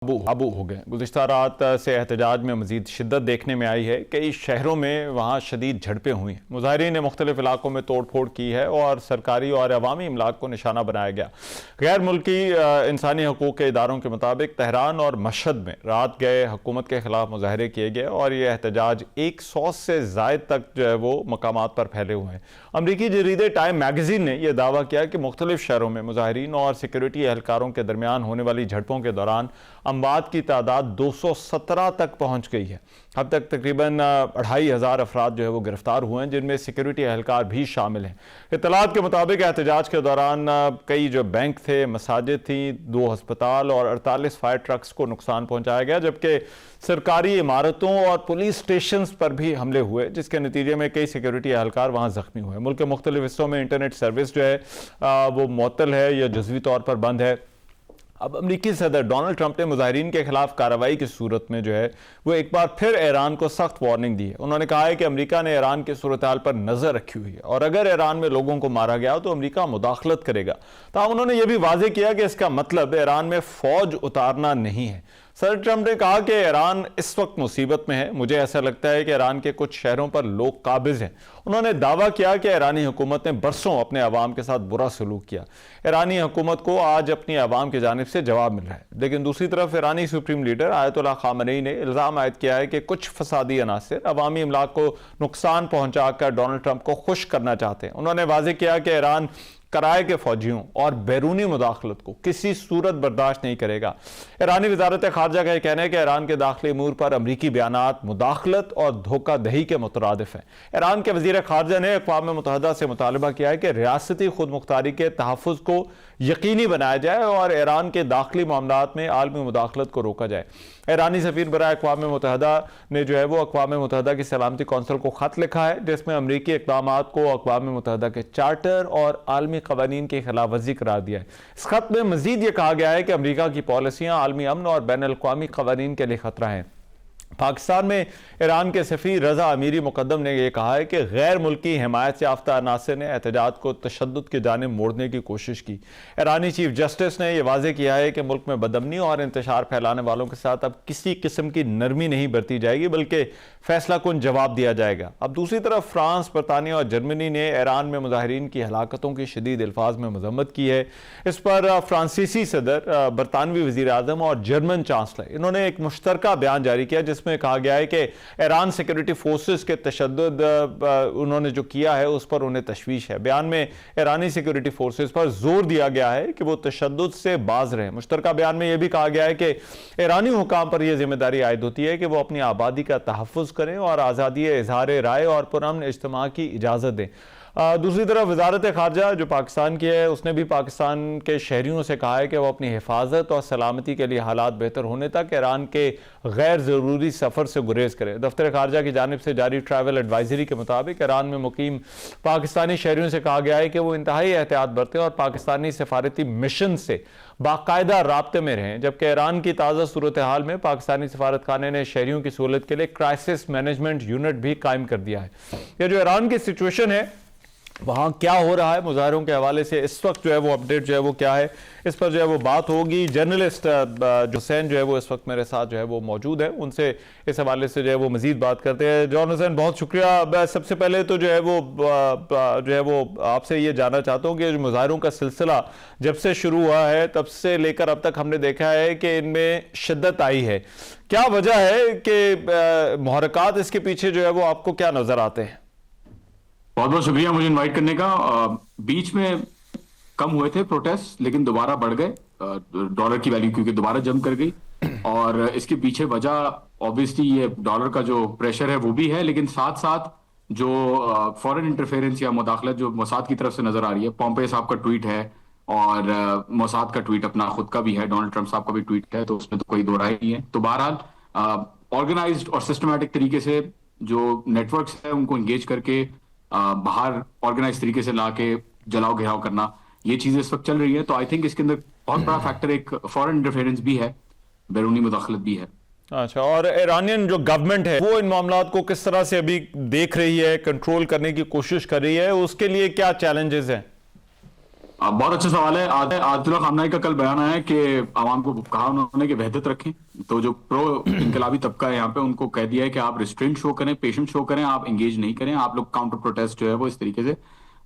काबू हो गए। गुज़िश्ता रात से एहतजाज में मज़ीद शिद्दत देखने में आई है। कई शहरों में वहाँ शदीद झड़पें हुई हैं। मुजाहिरीन ने मुख्तलिफ इलाकों में तोड़ फोड़ की है और सरकारी और अवामी इमलाक को निशाना बनाया गया। गैर मुल्की इंसानी हकूक़ के इदारों के मुताबिक तेहरान और मशहद में रात गए हुकूमत के खिलाफ मुजाहरे किए गए और यह एहतजाज 100 से ज़ायद तक जो है वो मकामात पर फैले हुए हैं। अमरीकी जरीदे टाइम मैगज़ीन ने यह दावा किया कि मुख्तलिफ शहरों में मुजाहिरीन और सिक्योरिटी एहलकारों के दरमियान होने वाली झड़पों के दौरान अमवात की तादाद 217 तक पहुंच गई है। अब तक तकरीबन 2500 अफराद जो है वो गिरफ्तार हुए हैं, जिनमें सिक्योरिटी एहलकार भी शामिल हैं। इत्तलात के मुताबिक एहतजाज के दौरान कई जो बैंक थे, मसाजिद थी, 2 अस्पताल और 48 फायर ट्रक्स को नुकसान पहुंचाया गया, जबकि सरकारी इमारतों और पुलिस स्टेशन पर भी हमले हुए, जिसके नतीजे में कई सिक्योरिटी एहलकार वहां जख्मी हुए। मुल्क के मुख्तलिफ हिस्सों में इंटरनेट सर्विस जो है वो मुअत्तल है या जुज़वी तौर पर बंद है। अब अमरीकी सदर डोनाल्ड ट्रंप ने मुजाहिरीन के खिलाफ कार्रवाई की सूरत में जो है वो एक बार फिर ईरान को सख्त वार्निंग दी है। उन्होंने कहा है कि अमरीका ने ईरान की सूरत हाल पर नजर रखी हुई है और अगर ईरान में लोगों को मारा गया तो अमरीका मुदाखलत करेगा। ताहम उन्होंने यह भी वाजे किया कि इसका मतलब ईरान में फौज उतारना नहीं है। सदर ट्रंप ने कहा कि ईरान इस वक्त मुसीबत में है। मुझे ऐसा लगता है कि ईरान के कुछ शहरों पर लोग काबिज हैं। उन्होंने दावा किया कि ईरानी हुकूमत ने बरसों अपने अवाम के साथ बुरा सलूक किया। ईरानी हुकूमत को आज अपनी अवाम की जानिब से जवाब मिल रहा है। लेकिन दूसरी तरफ ईरानी सुप्रीम लीडर आयतुल्लाह खामनेई ने इल्ज़ाम आयद किया है कि कुछ फसादी अनासिर अवामी इमलाक को नुकसान पहुंचाकर डोनाल्ड ट्रंप को खुश करना चाहते हैं। उन्होंने वाज़ेह किया कि ईरान कराए के फौजियों और बैरूनी मुदाखलत को किसी सूरत बर्दाश्त नहीं करेगा। ईरानी वजारत खारजा का यह कहना है कि ईरान के दाखिली अमूर पर अमरीकी बयानात मुदाखलत और धोखादही के मुतरादिफ हैं। ईरान के वजीर खारजा ने अक़वाम मुत्तहिदा से मुतालबा किया है कि रियासती खुद मुख्तारी के तहफ़्फ़ुज़ को यकीनी बनाया जाए और ईरान के दाखिली मामलात में आलमी मुदाखलत को रोका जाए। ईरानी सफ़ीर बराए अक़वाम मुत्तहिदा ने जो है वो अक़वाम मुत्तहिदा की सलामती कौंसिल को ख़त लिखा है, जिसमें अमरीकी इक़दामात को अक़वाम मुत्तहिदा के चार्टर और आलमी क़वानीन की खिलाफ वर्जी करार दिया है। इस खत में मज़ीद ये कहा गया है कि अमरीका की पॉलिसियाँ आलमी अमन और बैन अल-अक़वामी क़वानीन के लिए ख़तरा हैं। पाकिस्तान में ईरान के सफ़ीर रज़ा अमीरी मुक़द्दम ने यह कहा है कि गैर मुल्की हिमायत याफ्ता अनासिर ने एहतजाज को तशद्दुद की जानिब मोड़ने की कोशिश की। ईरानी चीफ जस्टिस ने यह वाज़ेह किया है कि मुल्क में बदअमनी और इंतशार फैलाने वालों के साथ अब किसी किस्म की नरमी नहीं बरती जाएगी, बल्कि फैसला कुन जवाब दिया जाएगा। अब दूसरी तरफ फ्रांस, बरतानिया और जर्मनी ने ईरान में मुजाहिरीन की हलाकतों की शदीद अल्फाज में मजम्मत की है। इस पर फ्रांसीसी सदर, बरतानवी वज़ीर आज़म और जर्मन चांसलर इन्होंने एक मुश्तरका बयान जारी किया, जिसमें कहा गया है कि ईरान सिक्योरिटी फोर्सेस के तशद्दुद उन्होंने जो किया है उस पर उन्हें तशवीश है। बयान में ईरानी सिक्योरिटी फोर्सेस पर जोर दिया गया है कि वो तशद्दुद से बाज रहे। मुश्तरका बयान में यह भी कहा गया है कि ईरानी हुकाम पर यह जिम्मेदारी आयद होती है कि वो अपनी आबादी का तहफ़्फ़ुज़ करें और आज़ादी इज़हार राय और पुरअमन इज्तिमा की इजाज़त दें। दूसरी तरफ वजारत खारजा जो पाकिस्तान की है, उसने भी पाकिस्तान के शहरियों से कहा है कि वह अपनी हिफाजत और सलामती के लिए हालात बेहतर होने तक ईरान के गैर ज़रूरी सफ़र से गुरेज करें। दफ्तर खारजा की जानिब से जारी ट्रैवल एडवाइजरी के मुताबिक ईरान में मुकीम पाकिस्तानी शहरियों से कहा गया है कि वो इंतहाई एहतियात बरतें और पाकिस्तानी सफारती मिशन से बाकायदा राब्ते में रहें। जबकि ईरान की ताज़ा सूरत हाल में पाकिस्तानी सफारत खाने ने शहरियों की सहूलत के लिए क्राइसिस मैनेजमेंट यूनिट भी कायम कर दिया है। यह जो ईरान की सिचुएशन है, वहाँ क्या हो रहा है मुजाहिरों के हवाले से इस वक्त जो है वो अपडेट जो है वो क्या है, इस पर जो है वो बात होगी। जर्नलिस्ट हुसैन जो है वो इस वक्त मेरे साथ जो है वो मौजूद है, उनसे इस हवाले से जो है वो मजीद बात करते हैं। जॉन हुसैन, बहुत शुक्रिया। सबसे पहले तो जो है वो आपसे ये जानना चाहता हूँ कि मुजाहिरों का सिलसिला जब से शुरू हुआ है तब से लेकर अब तक हमने देखा है कि इनमें शिद्दत आई है। क्या वजह है कि मुहर्रकात इसके पीछे जो है वो आपको क्या नजर आते हैं? बहुत बहुत शुक्रिया मुझे इनवाइट करने का। बीच में कम हुए थे प्रोटेस्ट, लेकिन दोबारा बढ़ गए। डॉलर की वैल्यू क्योंकि दोबारा जंप कर गई, और इसके पीछे वजह ऑब्वियसली ये डॉलर का जो प्रेशर है वो भी है, लेकिन साथ साथ जो फॉरेन इंटरफेरेंस या मुदाखलत जो मोसाद की तरफ से नजर आ रही है। पॉम्पे साहब का ट्वीट है और मोसाद का ट्वीट अपना खुद का भी है, डोनाल्ड ट्रंप साहब का भी ट्वीट है, तो उसमें तो कोई दो राय नहीं है। तो बहरहाल ऑर्गेनाइज्ड और सिस्टमैटिक तरीके से जो नेटवर्क्स है उनको एंगेज करके बाहर ऑर्गेनाइज तरीके से लाके जलाओ घेराव करना, ये चीजें इस वक्त चल रही है। तो आई थिंक इसके अंदर बहुत बड़ा फैक्टर एक फॉरेन इंटरफेरेंस भी है, बैरूनी मुदाखलत भी है। अच्छा, और ईरानियन जो गवर्नमेंट है वो इन मामलात को किस तरह से अभी देख रही है, कंट्रोल करने की कोशिश कर रही है, उसके लिए क्या चैलेंजेस हैं? बहुत अच्छा सवाल है। आयतुल्ला खामनेई का कल बयान आया कि आवाम को कहा उन्होंने कि वहदत रखें। तो जो प्रो इनकलाबी तबका है यहाँ पे, उनको कह दिया है कि आप रिस्ट्रेंट शो करें, पेशेंस शो करें, आप एंगेज नहीं करें। आप लोग काउंटर प्रोटेस्ट जो है वो इस तरीके से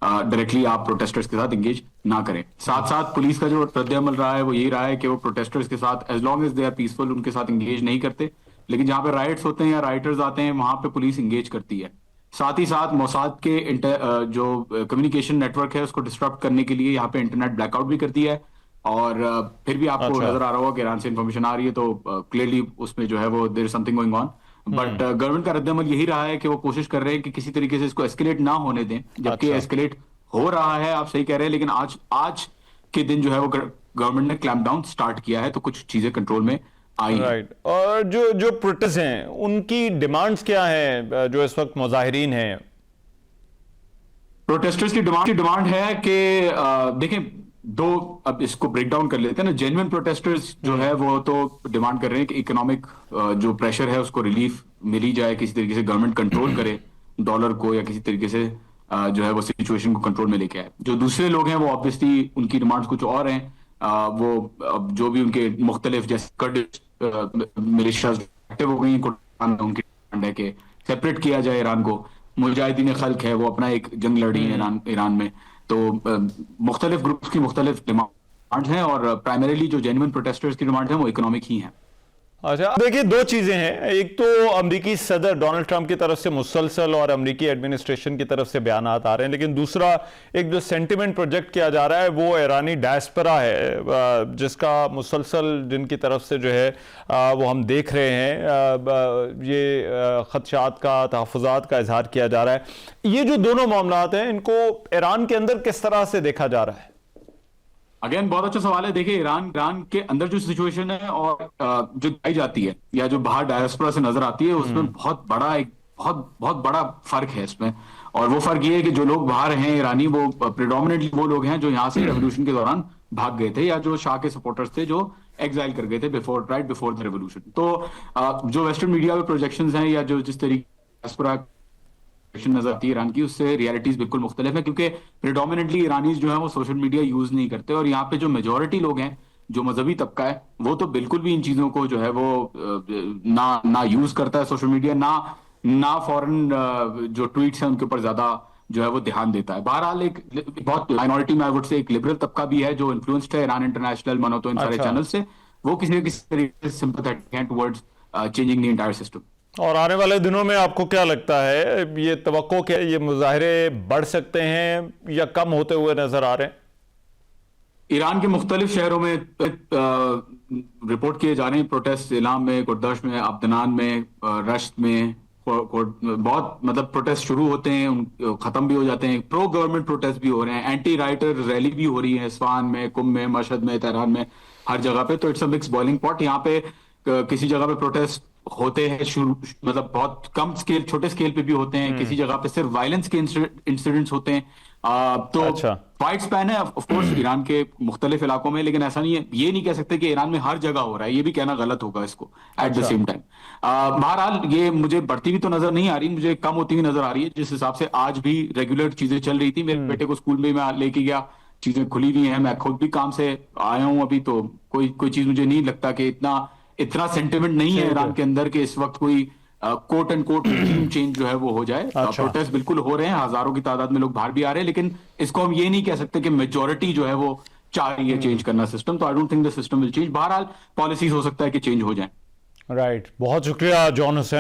डायरेक्टली आप प्रोटेस्टर्स के साथ एंगेज ना करें। साथ साथ पुलिस का जो रद्द-ए-अमल रहा है वो यही रहा है कि वो प्रोटेस्टर्स के साथ as long as they are peaceful उनके साथ एंगेज नहीं करते, लेकिन जहां पे राइट्स होते हैं या राइटर्स आते हैं वहां पे पुलिस एंगेज करती है। साथ ही साथ मोसाद के जो कम्युनिकेशन नेटवर्क है उसको डिस्टर्ब करने के लिए यहाँ पे इंटरनेट ब्लैकआउट भी कर दिया है। और फिर भी आपको अच्छा। नजर आ रहा होगा कि ईरान से इंफॉर्मेशन आ रही है, तो क्लियरली उसमें जो है वो there is something going on. But government का रद्द-ए-अमल यही रहा है कि वो कोशिश कर रहे हैं कि किसी तरीके से इसको एस्केलेट ना होने दें, जबकि अच्छा। एस्केलेट हो रहा है। आप सही कह रहे हैं, लेकिन आज आज के दिन जो है वो गवर्नमेंट ने क्लैम्प डाउन स्टार्ट किया है, तो कुछ चीजें कंट्रोल में आई हैं। राइट। और जो जो प्रोटेस्ट हैं उनकी डिमांड्स क्या हैं जो इस वक्त मुजाहिरीन हैं? प्रोटेस्टर्स की डिमांड है कि देखें, दो, अब इसको ब्रेक डाउन कर लेते हैं ना। जेन्युइन प्रोटेस्टर्स जो है वो तो डिमांड कर रहे हैं कि इकोनॉमिक जो प्रेशर है उसको रिलीफ मिली जाए, किसी तरीके से गवर्नमेंट कंट्रोल करे डॉलर को, या किसी तरीके से जो है वो सिचुएशन को कंट्रोल में लेके आए। जो दूसरे लोग हैं वो ऑब्वियसली उनकी डिमांड्स कुछ और हैं। वो जो भी उनके मुख्तलिफ जैसे कर्ड मिलिशियाज एक्टिव हो गई, उनकी डिमांड है कि सेपरेट किया जाए ईरान को। मुजाहिदीन खल्क है वो अपना एक जंग लड़ी है ईरान में। तो मुख्तलिफ ग्रुप्स की मुख्तलिफ डिमांड हैं, और प्राइमरीली जो जेन्युइन प्रोटेस्टर्स की डिमांड है वो इकोनॉमिक ही है। अच्छा, देखिए दो चीजें हैं। एक तो अमेरिकी सदर डोनाल्ड ट्रंप की तरफ से मुसलसल और अमेरिकी एडमिनिस्ट्रेशन की तरफ से बयानात आ रहे हैं, लेकिन दूसरा एक जो सेंटिमेंट प्रोजेक्ट किया जा रहा है वो ईरानी डायस्पोरा है, जिसका मुसलसल जिनकी तरफ से जो है वो हम देख रहे हैं, ये खदशात का, तहफ़्फ़ुज़ात का इजहार किया जा रहा है। ये जो दोनों मामलात हैं इनको ईरान के अंदर किस तरह से देखा जा रहा है? अगेन बहुत अच्छा सवाल है। देखिए, ईरान के अंदर जो सिचुएशन है और जो दिखाई जाती है या जो बाहर डायस्पोरा से नजर आती है, उसमें बहुत बड़ा फर्क है इसमें। और वो फर्क ये है कि जो लोग बाहर हैं ईरानी, वो प्रेडोमिनेटली वो लोग हैं जो यहाँ से रेवोल्यूशन के दौरान भाग गए थे, या जो शाह के सपोर्टर्स थे जो एग्जाइल कर गए थे राइट बिफोर द रेवोल्यूशन। तो जो वेस्टर्न मीडिया में प्रोजेक्शंस हैं या जो जिस तरीके डायस्पोरा नजर आती है ईरान की, उससे रियलिटीज बिल्कुल मुख्तलिफ है, क्योंकि प्रेडोमिनेटली ईरानीज जो है वो सोशल मीडिया यूज नहीं करते। और यहाँ पे जो मेजोरिटी लोग हैं, जो मजहबी तबका है, वो तो बिल्कुल भी इन चीजों को जो है वो ना यूज करता है सोशल मीडिया, ना फॉरेन जो ट्वीट्स हैं उनके ऊपर ज्यादा जो है वो ध्यान देता है। बहरहाल एक बहुत माइनॉरिटी में, आई वुड से, एक लिबरल तबका भी है जो इन्फ्लुएंस्ड है ईरान इंटरनेशनल, मनो तो इन सारे अच्छा। चैनल से, वो किसी न किसी तरीके से सिंपैथेटिक हैं towards changing the entire system. और आने वाले दिनों में आपको क्या लगता है, ये तवक्को क्या, ये मुजाहरे बढ़ सकते हैं या कम होते हुए नजर आ रहे हैं? ईरान के मुख्तलिफ शहरों में रिपोर्ट किए जा रहे हैं प्रोटेस्ट। इलाम में, कुर्दश में, अब्दनान में, रश्त में बहुत मतलब प्रोटेस्ट शुरू होते हैं, खत्म भी हो जाते हैं। प्रो गवर्नमेंट प्रोटेस्ट भी हो रहे हैं, एंटी राइटर रैली भी हो रही है इस्फहान में, कुम में, मशहद में, तेहरान में, हर जगह पे। तो it's a mix boiling pot. यहाँ पे किसी जगह पे प्रोटेस्ट होते हैं शुरू, मतलब बहुत कम स्केल, छोटे स्केल पे भी होते हैं। किसी जगह पे सिर्फ वायलेंस के इंसिडेंट्स होते हैं। तो अच्छा। वाइड स्पैन है ऑफ कोर्स ईरान के मुख्तलिफ इलाकों में, लेकिन ऐसा नहीं है, ये नहीं कह सकते कि ईरान में हर जगह हो रहा है, ये भी कहना गलत होगा इसको एट द अच्छा। Same time. बहरहाल ये मुझे बढ़ती हुई तो नजर नहीं आ रही, मुझे कम होती हुई नजर आ रही है। जिस हिसाब से आज भी रेगुलर चीजें चल रही थी, मेरे बेटे को स्कूल में मैं लेके गया, चीजें खुली हुई हैं, मैं खुद भी काम से आया हूं अभी, तो कोई चीज मुझे नहीं लगता कि इतना सेंटिमेंट नहीं है ईरान के अंदर कि इस वक्त कोई quote and quote regime change जो है वो हो जाए। अच्छा। प्रोटेस्ट बिल्कुल हो रहे हैं, हजारों की तादाद में लोग बाहर भी आ रहे हैं, लेकिन इसको हम ये नहीं कह सकते कि मेजोरिटी जो है वो चाह रही है चेंज करना सिस्टम। तो I don't think the system will change. बहरहाल पॉलिसीज हो सकता है कि चेंज हो जाए। राइट। बहुत शुक्रिया जॉन हुसैन।